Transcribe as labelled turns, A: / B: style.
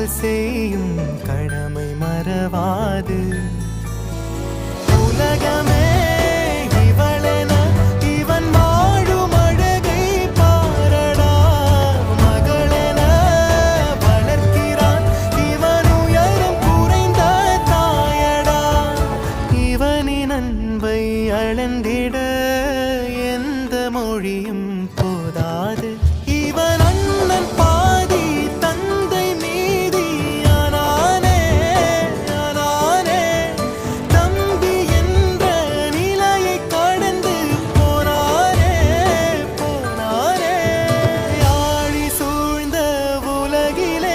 A: காவல் செய்யும் கடமை மறவாது. உலகமே இவளென இவன் வாழும் அழகை பாரடா. மகளென வளர்க்கிறான் இவன் உயரம் குறைந்த தாயடா. இவனின் அன்பை அளந்திட எந்த மொழியும் போதாது. இவன் அண்ணன் பாதி தந்தை மீதி ஆனானே ஆனானே. தம்பி என்ற நிலையை கடந்து போனானே போனானே. ஆழி சூழ்ந்த உலகிலே